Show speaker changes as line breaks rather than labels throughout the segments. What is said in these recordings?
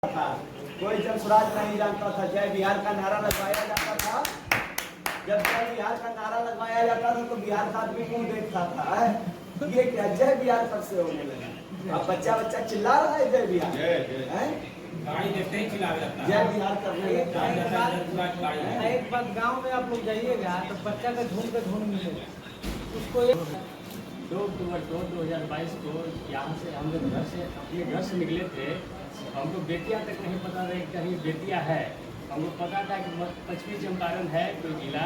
था। कोई जब स्वराज नहीं जानता था, जय बिहार का नारा लगवाया जाता था। जब जय बिहार का नारा लगवाया जाता था तो बिहार का आदमी क्यों देखता था? ये क्या जय बिहार कब से होने लगा? अब बच्चा बच्चा चिल्ला रहा है जय बिहार,
गाड़ी देखते ही चिल्ला जाता है।
जय बिहार करने लगता है।
एक बात गांव में आप लोग जाइएगा तो बच्चा का झुंड मिलेगा उसको
2 अक्टूबर 2022 को यहाँ से हम लोग अपने घर से निकले थे। हमको बेतिया तक नहीं पता था कहीं बेतिया है। हमको पता था कि पश्चिमी चंपारण है कोई जिला,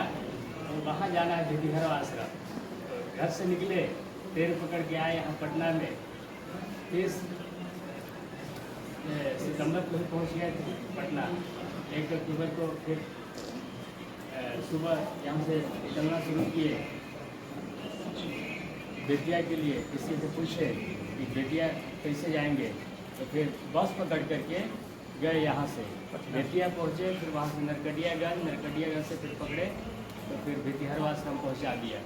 और वहाँ जाना है बेतिहर आश्रम। घर से निकले, ट्रेन पकड़ के आए यहाँ पटना में। 30 सितंबर को ही पहुँच गए थे पटना। 1 अक्टूबर को फिर सुबह यहाँ से निकलना शुरू किए बेतिया के लिए। किसी से पूछे कि बेतिया कैसे जाएंगे, तो फिर बस पकड़ करके गए यहाँ से बेतिया पहुँचे। फिर वहाँ से नरकटियागंज से फिर पकड़े तो फिर बेतिहर आश्रम पहुँचा दिया।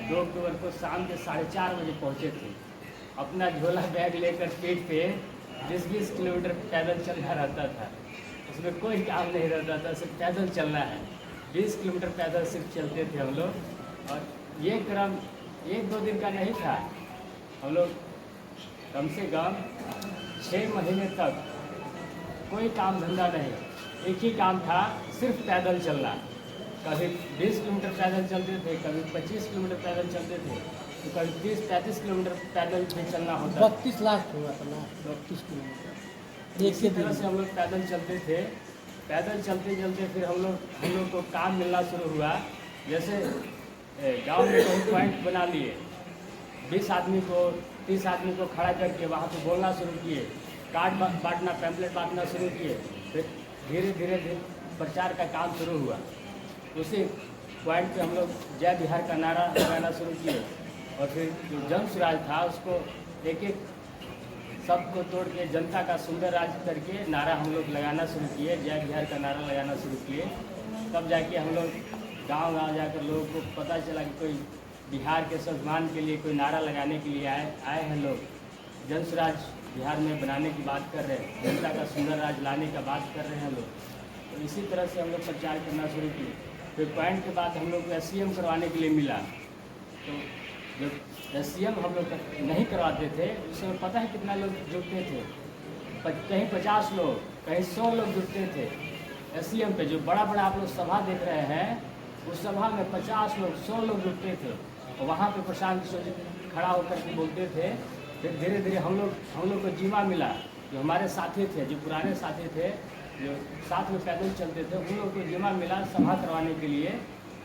2 अक्टूबर को शाम के 4:30 बजे पहुँचे थे। अपना झोला बैग लेकर पीठ पे 20-20 किलोमीटर पैदल चलना रहता था। उसमें कोई काम नहीं रहता था, सिर्फ पैदल चलना है। 20 किलोमीटर पैदल सिर्फ चलते थे हम लोग। और ये क्रम 1-2 दिन का नहीं था। हम लोग कम से कम 6 महीने तक कोई काम धंधा नहीं, एक ही काम था, सिर्फ पैदल चलना। कभी 20 किलोमीटर पैदल चलते थे, कभी 25 किलोमीटर पैदल चलते थे, तो कभी 30-35 किलोमीटर पैदल भी चलना होता।
32 लाख हुआ था ना, 32 किलोमीटर
इसी तरह से हम लोग पैदल चलते थे। पैदल चलते चलते फिर हम लोग को काम मिलना शुरू हुआ। जैसे गांव में कहीं पॉइंट बना लिए, 20 आदमी को 30 आदमी को खड़ा करके वहाँ पे बोलना शुरू किए, कार्ड बांटना, पैम्पलेट बांटना शुरू किए। फिर धीरे धीरे प्रचार का काम शुरू हुआ। उसी पॉइंट पे हम लोग जय बिहार का नारा लगाना शुरू किए। और फिर जो जन स्वराज था उसको एक एक सबको तोड़ के जनता का सुंदर राज करके नारा हम लोग लगाना शुरू किए, जय बिहार का नारा लगाना शुरू किए। तब जाके हम लोग गांव जाकर लोगों को पता चला कि कोई बिहार के स्वाभिमान के लिए कोई नारा लगाने के लिए आए हैं लोग। जन स्वराज बिहार में बनाने की बात कर रहे हैं, जनता का सुंदर राज लाने का बात कर रहे हैं लोग। तो इसी तरह से हम लोग प्रचार करना शुरू किए। फिर पॉइंट के बाद हम लोग को SCM करवाने के लिए मिला। तो जब SCM हम लोग नहीं करवाते थे, उस समय पता है कितना लोग जुटते थे? कहीं 50 लोग, कहीं 100 लोग जुटते थे SCM पे। जो बड़ा बड़ा आप लोग सभा देख रहे हैं, उस सभा में 50 लोग, 100 लोग जुटते थे। और वहाँ पे प्रशांत किशोर जी खड़ा होकर के बोलते थे। फिर धीरे धीरे हम लोग को जिम्मा मिला। जो हमारे साथी थे, जो पुराने साथी थे, जो साथ में पैदल चलते थे, उन लोगों को जिम्मा मिला सभा करवाने के लिए।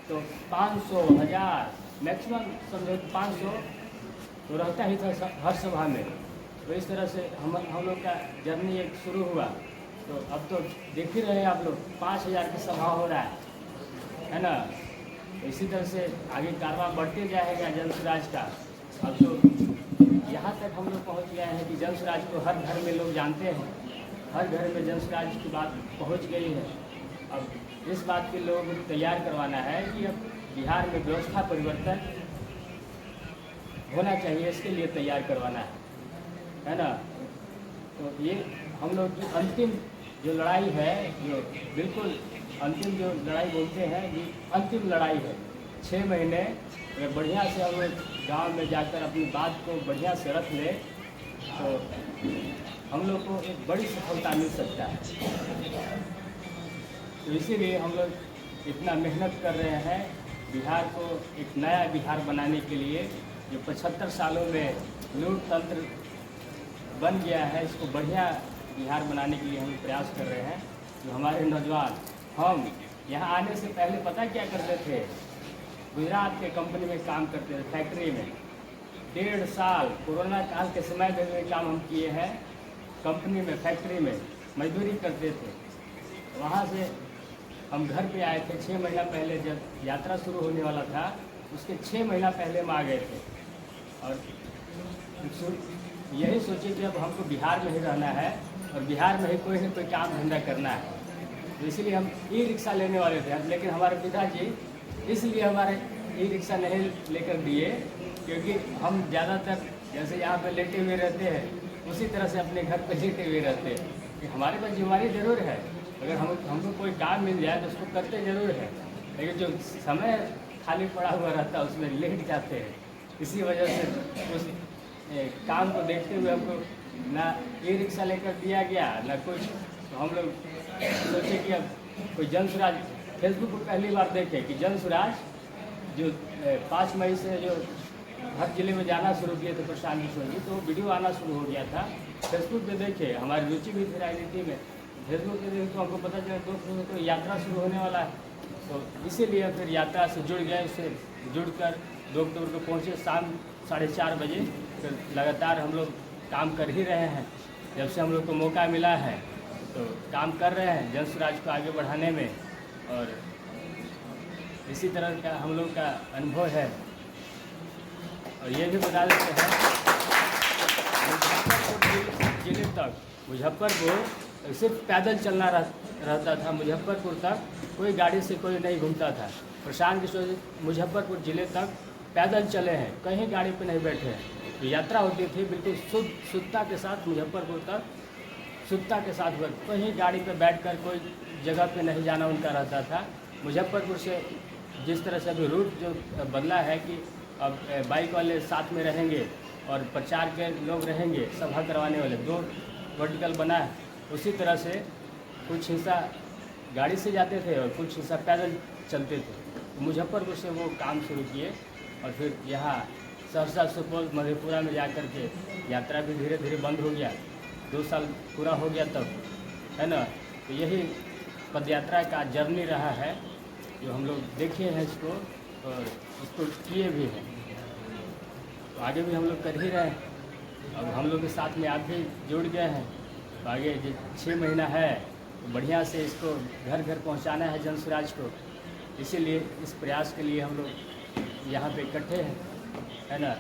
तो 500, 1000, मैक्सिमम समझो 500 तो रहता ही था हर सभा में। तो इस तरह से हम लोग का जर्नी एक शुरू हुआ। तो अब तो देख ही रहे आप लोग, 5000 की सभा हो रहा है ना। इसी तरह से आगे कारवां बढ़ते जाएगा जन स्वराज का। अब तो यहाँ तक हम लोग पहुँच गए हैं कि जन स्वराज को हर घर में लोग जानते हैं, हर घर में जन स्वराज की बात पहुँच गई है। अब इस बात के लोगों को तैयार करवाना है कि अब बिहार में व्यवस्था परिवर्तन होना चाहिए, इसके लिए तैयार करवाना है ना। तो ये हम लोग की अंतिम जो लड़ाई है, जो बिल्कुल अंतिम जो लड़ाई बोलते हैं, ये अंतिम लड़ाई है। 6 महीने अगर बढ़िया से हम लोग गाँव में जाकर अपनी बात को बढ़िया से रख ले तो हम लोग को एक बड़ी सफलता मिल सकता है। तो इसीलिए हम लोग इतना मेहनत कर रहे हैं बिहार को एक नया बिहार बनाने के लिए। जो 75 सालों में लूट तंत्र बन गया है, इसको बढ़िया बिहार बनाने के लिए हम प्रयास कर रहे हैं। जो हमारे नौजवान, हम यहाँ आने से पहले पता क्या करते थे? गुजरात के कंपनी में काम करते थे, फैक्ट्री में। 1.5 साल कोरोना काल के समय में काम हम किए हैं। कंपनी में, फैक्ट्री में मजदूरी करते थे। वहाँ से हम घर पे आए थे 6 महीना पहले। जब यात्रा शुरू होने वाला था, उसके 6 महीना पहले हम आ गए थे। और यही सोचे कि अब हमको बिहार में ही रहना है और बिहार में ही कोई न कोई काम धंधा करना है। तो इसीलिए हम ई-रिक्शा लेने वाले थे। लेकिन हमारे पिताजी इसलिए हमारे ई-रिक्शा नहीं लेकर दिए क्योंकि हम ज़्यादातर जैसे यहाँ पे लेटे हुए रहते हैं, उसी तरह से अपने घर पे लेटे हुए रहते हैं। कि हमारे पास जिम्मेदारी जरूर है, अगर हमको कोई काम मिल जाए तो उसको करते जरूर है, लेकिन जो समय खाली पड़ा हुआ रहता है उसमें लेट जाते हैं। इसी वजह से उस काम को देखते हुए हमको ना ई रिक्शा लेकर दिया गया ना कुछ, तो हम लोग सोचे कि अब कोई जन स्वराज फेसबुक पर पहली बार देखे कि जन स्वराज जो 5 मई से जो हर जिले में जाना शुरू किए थे प्रशांत किशोर जी, तो वीडियो आना शुरू हो गया था। फेसबुक पे देखे, हमारी रुचि भी थी राजनीति में, फेसबुक पे देखे तो हमको पता चला 2 अक्टूबर को यात्रा शुरू होने वाला है, तो इसीलिए फिर यात्रा से जुड़ गए। उससे जुड़कर 2 अक्टूबर को पहुँचे शाम 4:30 बजे। फिर लगातार हम लोग काम कर ही रहे हैं, जब से हम लोग को मौका मिला है तो काम कर रहे हैं जन स्वराज को आगे बढ़ाने में, और इसी तरह का हम लोग का अनुभव है। और ये भी बता देते हैं मुजफ्फरपुर जिले तक, मुजफ्फरपुर सिर्फ पैदल चलना रहता था, मुजफ्फरपुर तक कोई गाड़ी से कोई नहीं घूमता था। प्रशांत किशोर जी मुजफ्फरपुर जिले तक पैदल चले हैं, कहीं गाड़ी पे नहीं बैठे हैं। तो यात्रा होती थी बिल्कुल शुद्धता के साथ मुजफ्फरपुर तक, शुद्धता के साथ कहीं गाड़ी पे बैठकर कोई जगह पे नहीं जाना उनका रहता था। मुजफ्फरपुर से जिस तरह से अभी रूट जो बदला है कि अब बाइक वाले साथ में रहेंगे और प्रचार के लोग रहेंगे, सभा करवाने वाले 2 वर्टिकल बना है, उसी तरह से कुछ हिस्सा गाड़ी से जाते थे और कुछ हिस्सा पैदल चलते थे। तो मुजफ्फरपुर से वो काम शुरू किए और फिर यहाँ सहरसा, सुपौल, मधेपुरा में जाकर के यात्रा भी धीरे धीरे बंद हो गया। 2 साल पूरा हो गया तब, है ना। तो यही पदयात्रा का जर्नी रहा है जो हम लोग देखे हैं इसको और इसको किए भी हैं, तो आगे भी हम लोग कर ही रहे हैं। अब हम लोग के साथ में आप भी जुड़ गए हैं, तो आगे जो 6 महीना है तो बढ़िया से इसको घर घर पहुंचाना है जन स्वराज को। इसीलिए इस प्रयास के लिए हम लोग यहाँ पे इकट्ठे हैं, है ना।